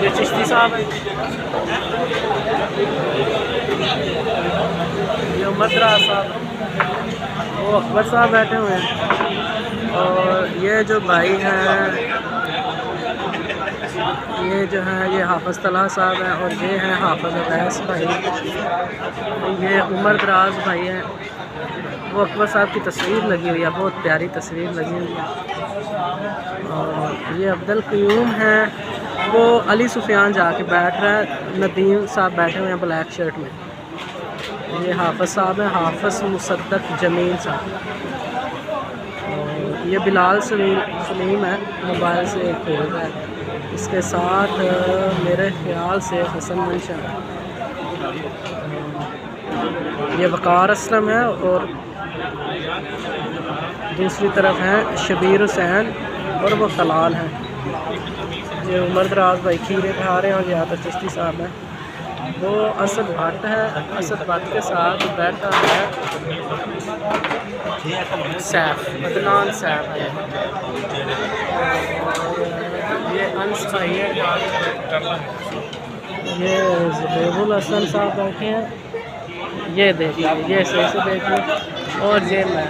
ये चिश्ती साहब है, ये उमरदराज साहब, वो अकबर साहब बैठे हुए हैं। और ये जो भाई हैं, ये जो है ये हाफ़िज़ तलहा साहब हैं, और ये हैं हाफ़िज़ अवैस भाई। ये उमरदराज भाई हैं, वो अकबर साहब की तस्वीर लगी हुई है, बहुत प्यारी तस्वीर लगी हुई है। और ये अब्दुल क़य्यूम हैं, वो अली सुफियान जाके बैठ रहा है, नदीम साहब बैठे हुए हैं ब्लैक शर्ट में। ये हाफ़िज़ साहब हैं, हाफ़िज़ मुसद्दक़ जमील साहब। और ये बिलाल सलीम है, मोबाइल से खेल रहा है, इसके साथ मेरे ख़्याल से हसन मंशा है। ये वक़ार असलम है, और दूसरी तरफ हैं शबीर हुसैन, और वो तलाल हैं। ये उमरदराज भाई खीरे खा रहे हैं, और यहाँ पर चिश्ती साहब हैं। वो असद भट्ट है, असद भट्ट के साथ बैठा है सैफ, अदनान सैफ है। ये अंस भाई है, ये ज़ुबैरुल हसन साहब बैठे हैं। ये देखिए, ये सही से देखिए, और ये मैं